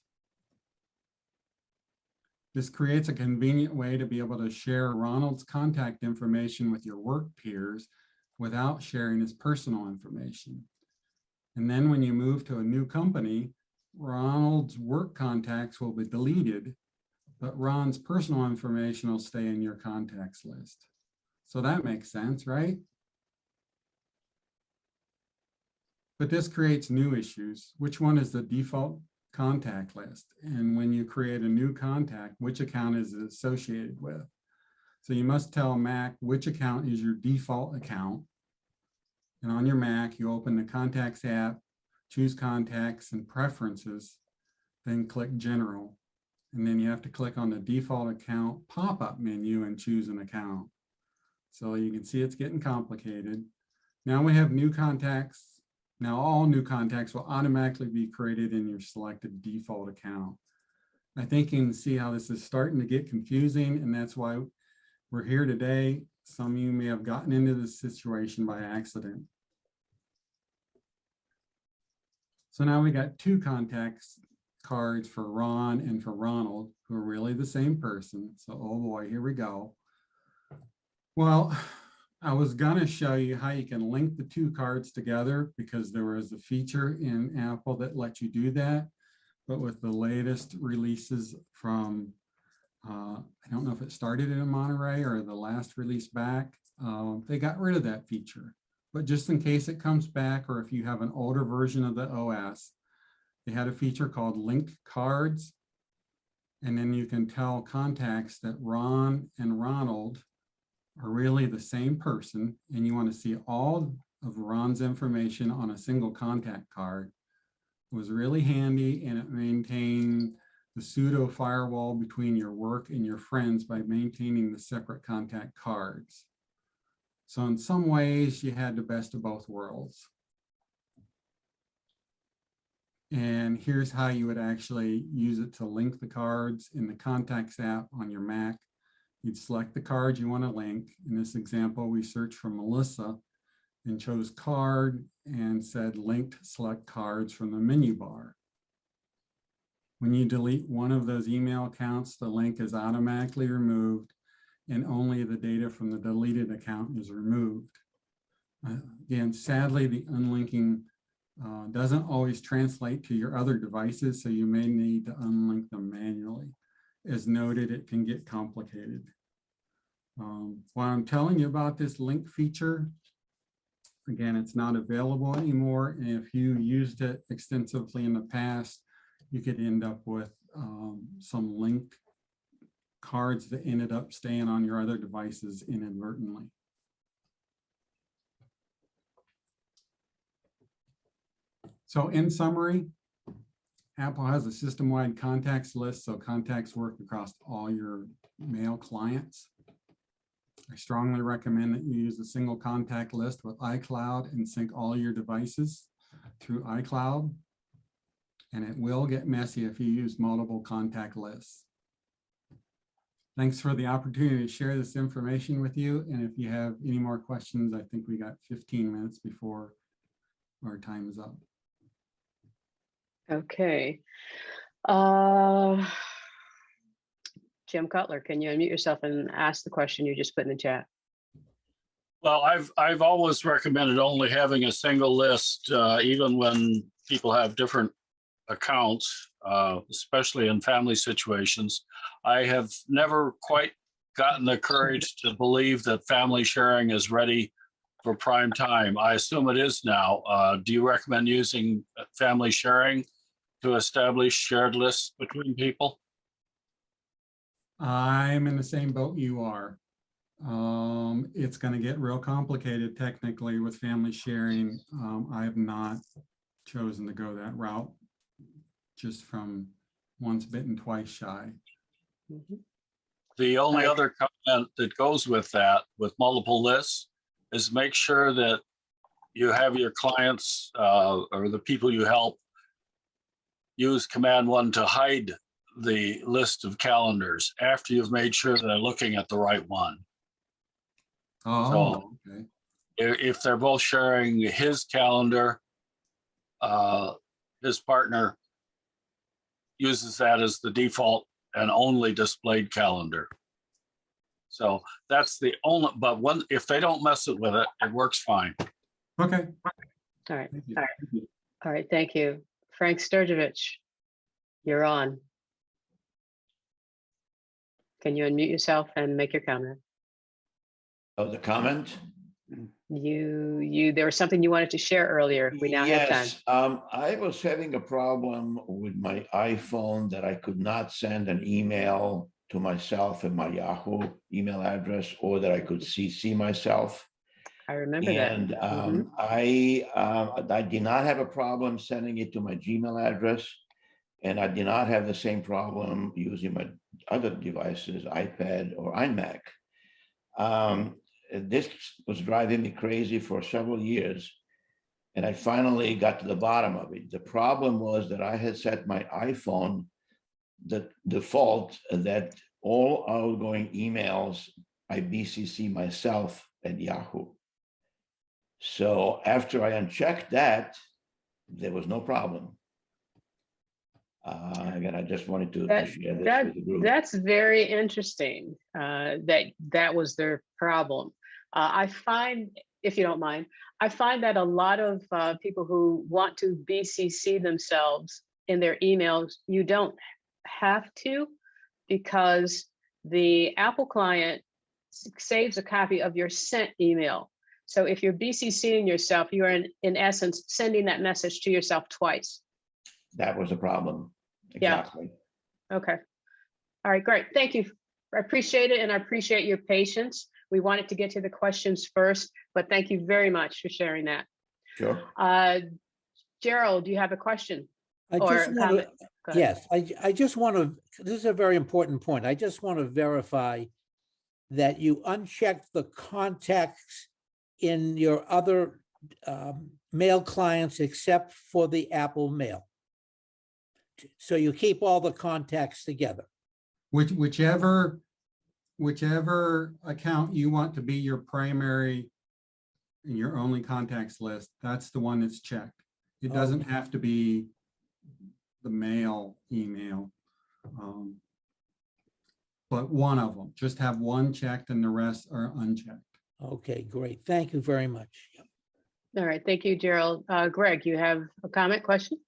This creates a convenient way to be able to share Ronald's contact information with your work peers without sharing his personal information. And then when you move to a new company, Ronald's work contacts will be deleted, but Ron's personal information will stay in your contacts list. So that makes sense, right? But this creates new issues. Which one is the default contact list? And when you create a new contact, which account is it associated with? So you must tell Mac which account is your default account. And on your Mac, you open the Contacts app, choose Contacts and Preferences, then click General. And then you have to click on the default account pop-up menu and choose an account. So you can see it's getting complicated. Now we have new contacts. Now all new contacts will automatically be created in your selected default account. I think you can see how this is starting to get confusing, and that's why we're here today. Some of you may have gotten into this situation by accident. So now we got two contacts cards for Ron and for Ronald, who are really the same person. So, oh boy, here we go. Well, I was gonna show you how you can link the two cards together because there was a feature in Apple that lets you do that. But with the latest releases from, I don't know if it started in Monterey or the last release back, they got rid of that feature. But just in case it comes back, or if you have an older version of the OS, they had a feature called linked cards. And then you can tell contacts that Ron and Ronald are really the same person, and you want to see all of Ron's information on a single contact card. It was really handy, and it maintained the pseudo firewall between your work and your friends by maintaining the separate contact cards. So in some ways, you had the best of both worlds. And here's how you would actually use it to link the cards in the Contacts app on your Mac. You'd select the card you want to link. In this example, we searched for Melissa and chose card and said linked select cards from the menu bar. When you delete one of those email accounts, the link is automatically removed and only the data from the deleted account is removed. Again, sadly, the unlinking doesn't always translate to your other devices, so you may need to unlink them manually. As noted, it can get complicated. While I'm telling you about this link feature, again, it's not available anymore. And if you used it extensively in the past, you could end up with some linked cards that ended up staying on your other devices inadvertently. So in summary, Apple has a system-wide contacts list, so contacts work across all your mail clients. I strongly recommend that you use a single contact list with iCloud and sync all your devices through iCloud. And it will get messy if you use multiple contact lists. Thanks for the opportunity to share this information with you. And if you have any more questions, I think we got 15 minutes before our time is up. Okay. Jim Cutler, can you unmute yourself and ask the question you just put in the chat? Well, I've always recommended only having a single list, even when people have different accounts, especially in family situations. I have never quite gotten the courage to believe that family sharing is ready for prime time. I assume it is now. Do you recommend using family sharing to establish shared lists between people? I'm in the same boat you are. It's going to get real complicated technically with family sharing. I have not chosen to go that route, just from once bitten, twice shy. The only other comment that goes with that, with multiple lists, is make sure that you have your clients or the people you help use Command 1 to hide the list of calendars after you've made sure that they're looking at the right one. Oh, so okay. If they're both sharing his calendar, his partner uses that as the default and only displayed calendar. So that's the only, but if they don't mess it with it, it works fine. Okay. All right. All right. Thank you. Frank Sturgevich, you're on. Can you unmute yourself and make your comment? Oh, the comment? There was something you wanted to share earlier. We now have time. I was having a problem with my iPhone that I could not send an email to myself and my Yahoo email address, or that I could CC myself. I remember that. And I did not have a problem sending it to my Gmail address, and I did not have the same problem using my other devices, iPad or iMac. This was driving me crazy for several years, and I finally got to the bottom of it. The problem was that I had set my iPhone the default that all outgoing emails I BCC myself at Yahoo. So after I unchecked that, there was no problem. Again, I just wanted to share this with the group. That's very interesting. That was their problem. I find, if you don't mind, I find that a lot of people who want to BCC themselves in their emails, you don't have to, because the Apple client saves a copy of your sent email. So if you're BCCing yourself, you are in essence sending that message to yourself twice. That was a problem. Yeah. Exactly. Okay. All right, great. Thank you. I appreciate it, and I appreciate your patience. We wanted to get to the questions first, but thank you very much for sharing that. Sure. Gerald, do you have a question? I or just a want comment? to, Go ahead. yes, I just want to, this is a very important point. I just want to verify that you unchecked the contacts in your other mail clients except for the Apple Mail. So you keep all the contacts together. Whichever account you want to be your primary and your only contacts list, that's the one that's checked. It doesn't have to be the mail email, but one of them. Just have one checked and the rest are unchecked. Okay, great. Thank you very much. All right, thank you, Gerald. Greg, you have a comment, question?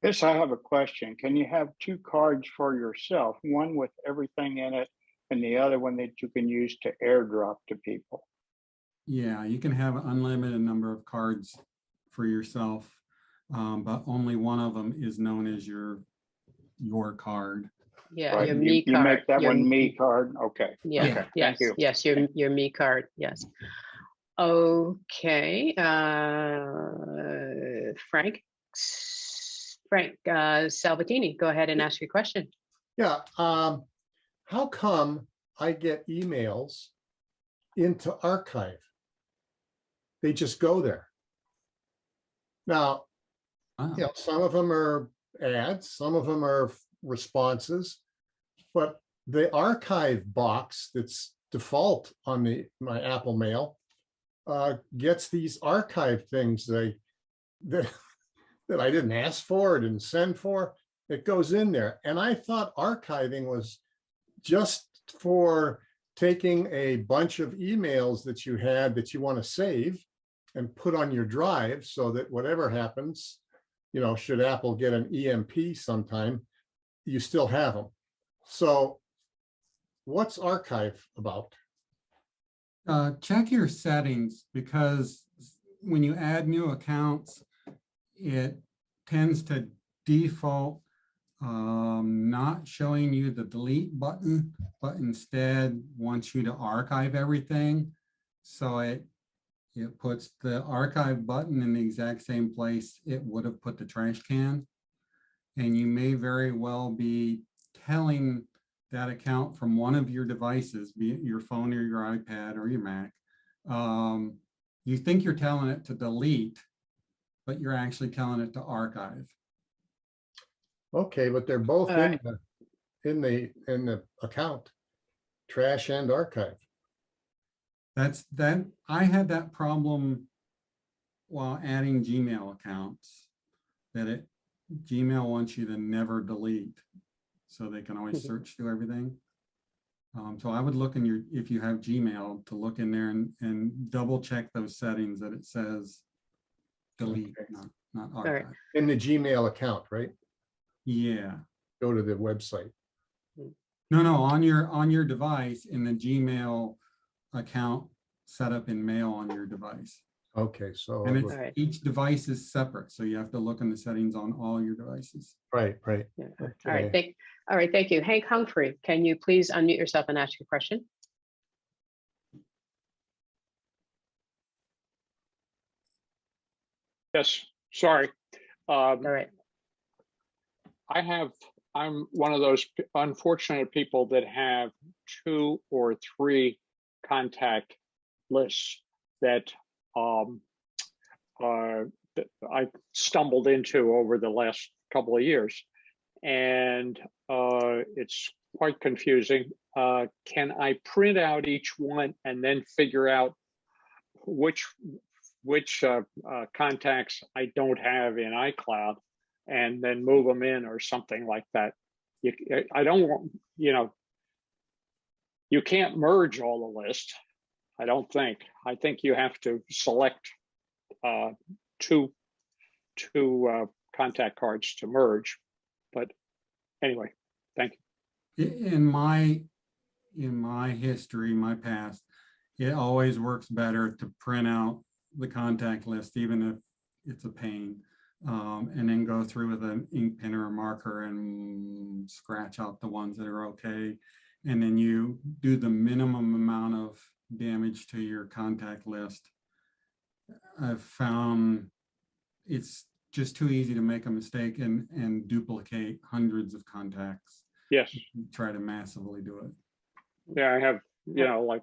Yes, I have a question. Can you have two cards for yourself, one with everything in it and the other one that you can use to airdrop to people? Yeah, you can have an unlimited number of cards for yourself, but only one of them is known as your card. Yeah, Right, your me you card. make that your, one me card. Okay. Yeah, Okay. yes, Thank you. yes, your me card, yes. Okay, Frank Salvatini, go ahead and ask your question. Yeah, how come I get emails into archive? They just go there. Now, you know, some of them are ads, some of them are responses, but the archive box that's default on my Apple Mail gets these archive things that I didn't ask for, didn't send for. It goes in there. And I thought archiving was just for taking a bunch of emails that you had that you want to save and put on your drive so that whatever happens, you know, should Apple get an EMP sometime, you still have them. So what's archive about? Check your settings, because when you add new accounts, it tends to default not showing you the delete button, but instead wants you to archive everything. So it puts the archive button in the exact same place it would have put the trash can. And you may very well be telling that account from one of your devices, be it your phone or your iPad or your Mac. You think you're telling it to delete, but you're actually telling it to archive. Okay, but they're both in the account, trash and archive. I had that problem while adding Gmail accounts, that Gmail wants you to never delete, so they can always search through everything. So I would look in if you have Gmail, to look in there and double check those settings that it says delete, not archive. In the Gmail account, right? Yeah. Go to the website. No, on your device, in the Gmail account set up in Mail on your device. Okay, so and each device is separate, so you have to look in the settings on all your devices. Right. Yeah. Okay. All right, thank you. Hank Humphrey, can you please unmute yourself and ask your question? Yes, sorry. All right. I'm one of those unfortunate people that have 2 or 3 contact lists that that I stumbled into over the last couple of years, and it's quite confusing. Can I print out each one and then figure out which contacts I don't have in iCloud, and then move them in or something like that? I don't want, you know, you can't merge all the list. I don't think. I think you have to select two contact cards to merge. But anyway, thank you. In my history, my past, it always works better to print out the contact list, even if it's a pain, and then go through with an ink pen or a marker and scratch out the ones that are okay. And then you do the minimum amount of damage to your contact list. I've found it's just too easy to make a mistake and duplicate hundreds of contacts. Yes. Try to massively do it. Yeah, I have, like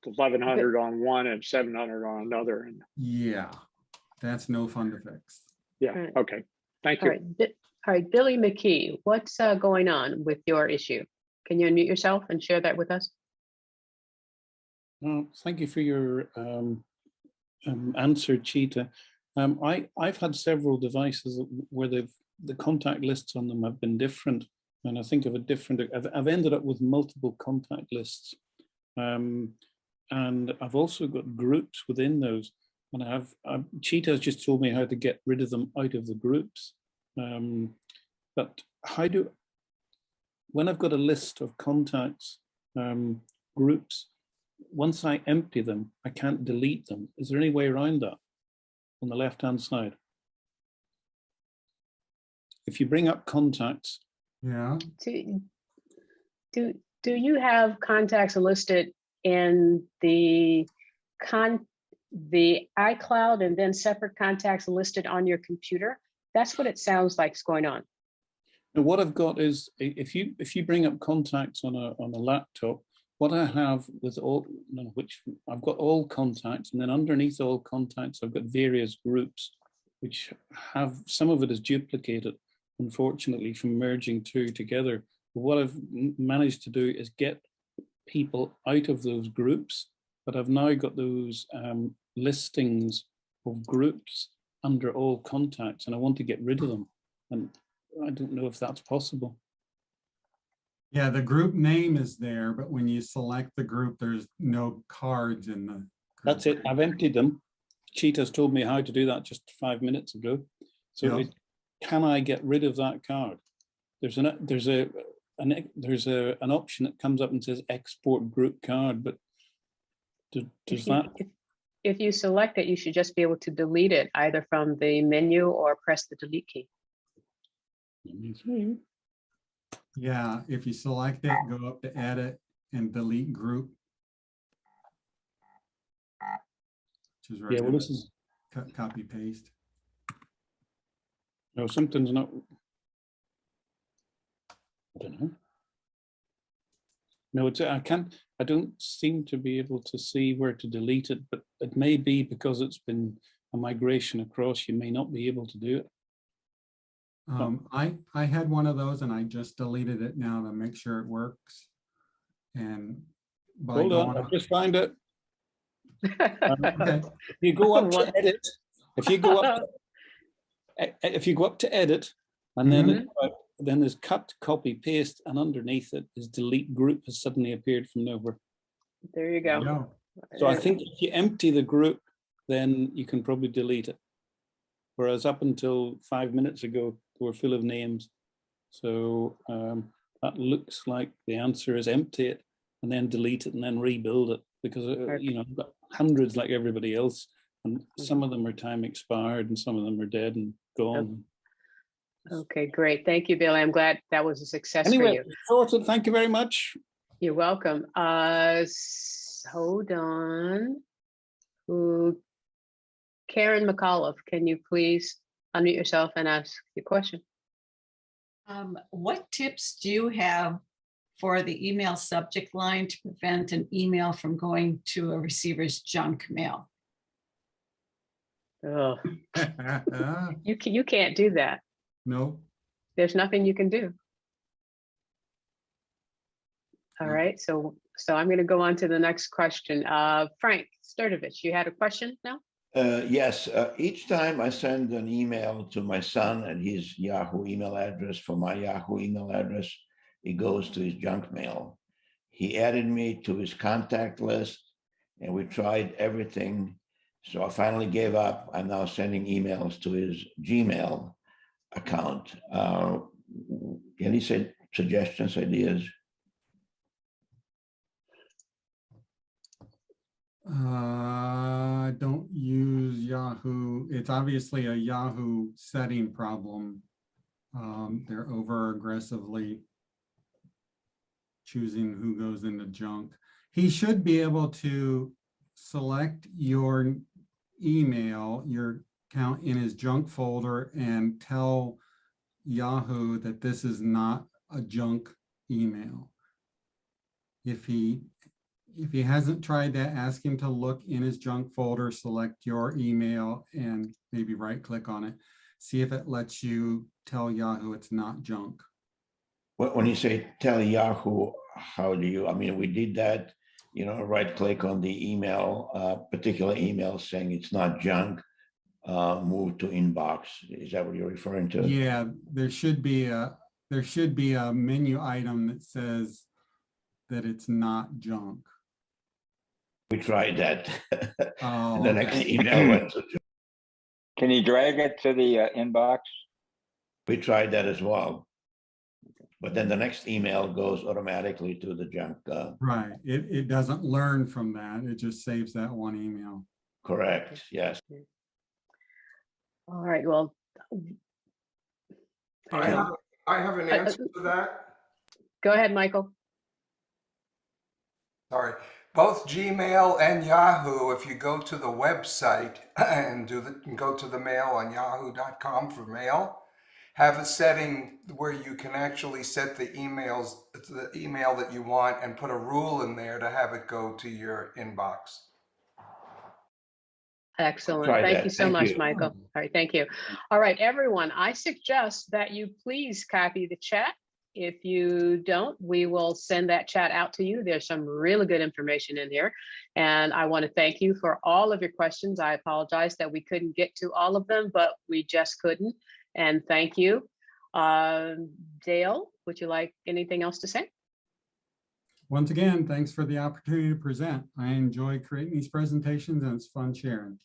1,100 on one and 700 on another. And yeah, that's no fun to fix. Yeah. Right. Okay. Thank you. All right, Billy McKee, what's going on with your issue? Can you unmute yourself and share that with us? Thank you for your answer, Cheetah. I've had several devices where the contact lists on them have been different, and I think of a different. I've ended up with multiple contact lists, and I've also got groups within those. And Cheetah has just told me how to get rid of them out of the groups. But when I've got a list of contacts groups, once I empty them, I can't delete them. Is there any way around that on the left-hand side? If you bring up contacts. Yeah. Do you have contacts listed in the iCloud and then separate contacts listed on your computer? That's what it sounds like is going on. Now, what I've got is if you bring up contacts on a laptop, what I have with I've got all contacts, and then underneath all contacts, I've got various groups, which have some of it is duplicated, unfortunately, from merging two together. But what I've managed to do is get people out of those groups, but I've now got those listings of groups under all contacts, and I want to get rid of them. And I don't know if that's possible. Yeah, the group name is there, but when you select the group, there's no cards in the group. That's it. I've emptied them. Cheetah's told me how to do that just 5 minutes ago. So can I get rid of that card? There's an option that comes up and says export group card, but if you select it, you should just be able to delete it either from the menu or press the delete key. Yeah, if you select it, go up to edit and delete group. Which is right. Yeah, well, this is copy paste. No, something's not. I don't know. No, I don't seem to be able to see where to delete it, but it may be because it's been a migration across, you may not be able to do it. I had one of those and I just deleted it now to make sure it works. And hold on, I'll just find it. Okay. If you go up to edit, if you go up to edit, and then there's cut, copy, paste, and underneath it is delete group has suddenly appeared from nowhere. There you go. So I think if you empty the group, then you can probably delete it. Whereas up until 5 minutes ago, they were full of names. So that looks like the answer is empty it and then delete it and then rebuild it, because I've got hundreds like everybody else, and some of them are time expired and some of them are dead and gone. Okay, great. Thank you, Billy. I'm glad that was a success for you. Sorted. Thank you very much. You're welcome. Hold on. Karen McAuliffe, can you please unmute yourself and ask your question? What tips do you have for the email subject line to prevent an email from going to a receiver's junk mail? Oh. You can't do that. No. There's nothing you can do. All right, so I'm going to go on to the next question. Frank Sturdovich, you had a question now? Yes, each time I send an email to my son and his Yahoo email address for my Yahoo email address, it goes to his junk mail. He added me to his contact list, and we tried everything. So I finally gave up. I'm now sending emails to his Gmail account. Any suggestions, ideas? I don't use Yahoo. It's obviously a Yahoo setting problem. They're over aggressively choosing who goes into junk. He should be able to select your email, your account in his junk folder, and tell Yahoo that this is not a junk email. If he hasn't tried that, ask him to look in his junk folder, select your email, and maybe right click on it. See if it lets you tell Yahoo it's not junk. When you say tell Yahoo, how do you, I mean, we did that, right click on the email, particular email saying it's not junk, move to inbox. Is that what you're referring to? Yeah, there should be a menu item that says that it's not junk. We tried that. Oh, And the next email went to junk. Can you drag it to the inbox? We tried that as well. But then the next email goes automatically to the junk. Right. It doesn't learn from that. It just saves that one email. Correct. Yes. All right, well. I have an answer to that. Go ahead, Michael. Sorry. Both Gmail and Yahoo, if you go to the website and go to the mail on yahoo.com for mail, have a setting where you can actually set the email that you want and put a rule in there to have it go to your inbox. Excellent. Try Thank that. you so Thank much, you. Michael. All right, thank you. All right, everyone, I suggest that you please copy the chat. If you don't, we will send that chat out to you. There's some really good information in here. And I want to thank you for all of your questions. I apologize that we couldn't get to all of them, but we just couldn't. And thank you. Dale, would you like anything else to say? Once again, thanks for the opportunity to present. I enjoy creating these presentations and it's fun sharing.